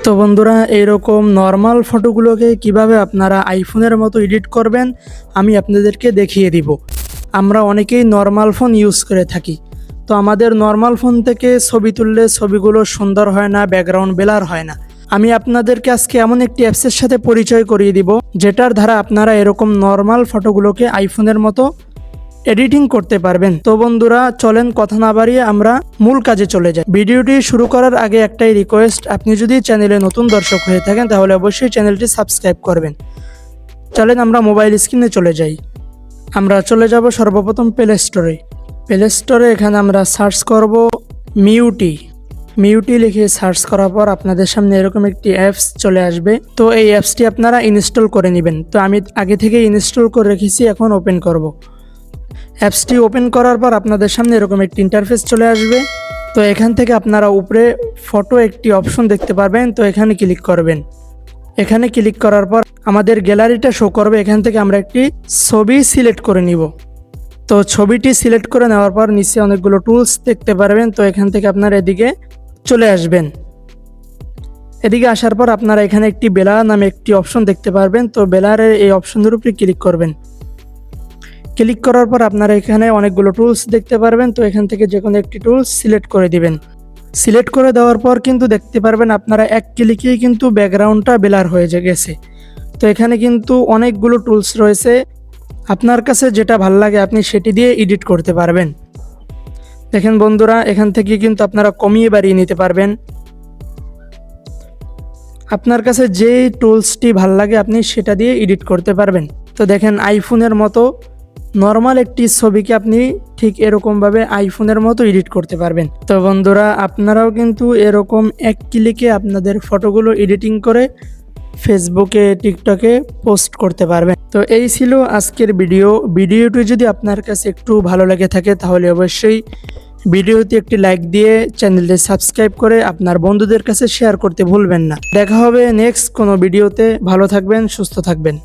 তো বন্ধুরা, এইরকম নর্মাল ফটোগুলোকে কিভাবে আপনারা আইফোনের মতো এডিট করবেন আমি আপনাদেরকে দেখিয়ে দিব। আমরা অনেকেই নর্মাল ফোন ইউজ করে থাকি, তো আমাদের নর্মাল ফোন থেকে ছবি তুললে ছবিগুলো সুন্দর হয় না, ব্যাকগ্রাউন্ড ব্লার হয় না। আমি আপনাদেরকে আজকে এমন একটি অ্যাপসের সাথে পরিচয় করিয়ে দিব যেটার দ্বারা আপনারা এরকম নর্মাল ফটোগুলোকে আইফোনের মতো এডিটিং করতে পারবেন। তো বন্ধুরা, চলেন কথা না বাড়িয়ে আমরা মূল কাজে চলে যাই। ভিডিওটি শুরু করার আগে একটাই রিকোয়েস্ট, আপনি যদি চ্যানেলে নতুন দর্শক হয়ে থাকেন তাহলে অবশ্যই চ্যানেলটি সাবস্ক্রাইব করবেন। চলেন আমরা মোবাইল স্ক্রিনে চলে যাই। আমরা চলে যাব সর্বপ্রথম প্লে স্টোরে। এখানে আমরা সার্চ করব মিউটি লিখে সার্চ করার পর আপনাদের সামনে এরকম একটি অ্যাপস চলে আসবে। তো এই অ্যাপসটি আপনারা ইনস্টল করে নেবেন। তো আমি আগে থেকে ইনস্টল করে রেখেছি, এখন ওপেন করব। অ্যাপসটি ওপেন করার পর আপনাদের সামনে এরকম একটি ইন্টারফেস চলে আসবে। তো এখান থেকে আপনারা উপরে ফটো একটি অপশন দেখতে পারবেন, তো এখানে ক্লিক করবেন। এখানে ক্লিক করার পর আমাদের গ্যালারিটা শো করবে। এখান থেকে আমরা একটি ছবি সিলেক্ট করে নিব। তো ছবিটি সিলেক্ট করে নেওয়ার পর নিচে অনেকগুলো টুলস দেখতে পারবেন। তো এখান থেকে আপনারা এদিকে চলে আসবেন। এদিকে আসার পর আপনারা এখানে একটি বেলার নামে একটি অপশন দেখতে পারবেন। তো বেলারের এই অপশনের উপরে ক্লিক করবেন। ক্লিক করার পর আপনারা এখানে অনেকগুলো টুলস দেখতে পারবেন। তো এখান থেকে যে কোনো একটি টুলস সিলেক্ট করে দিবেন। সিলেক্ট করে দেওয়ার পর কিন্তু দেখতে পারবেন আপনারা এক ক্লিকেই কিন্তু ব্যাকগ্রাউন্ডটা ব্লার হয়ে গেছে। তো এখানে কিন্তু অনেকগুলো টুলস রয়েছে, আপনার কাছে যেটা ভালো লাগে আপনি সেটি দিয়ে এডিট করতে পারবেন। দেখেন বন্ধুরা, এখান থেকে কিন্তু আপনারা কমিয়ে বাড়িয়ে নিতে পারবেন। আপনার কাছে যে টুলসটি ভালো লাগে আপনি সেটা দিয়ে এডিট করতে পারবেন। তো দেখেন, আইফোনের মতো নর্মাল একটি ছবিকে আপনি ঠিক এরকমভাবে আইফোনের মতো এডিট করতে পারবেন। তো বন্ধুরা, আপনারাও কিন্তু এরকম এক ক্লিকে আপনাদের ফটোগুলো এডিটিং করে ফেসবুকে, টিকটকে পোস্ট করতে পারবেন। তো এই ছিল আজকের ভিডিওটি যদি আপনার কাছে একটু ভালো লেগে থাকে তাহলে অবশ্যই ভিডিওতে একটি লাইক দিয়ে চ্যানেলটি সাবস্ক্রাইব করে আপনার বন্ধুদের কাছে শেয়ার করতে ভুলবেন না। দেখা হবে নেক্সট কোনো ভিডিওতে। ভালো থাকবেন, সুস্থ থাকবেন।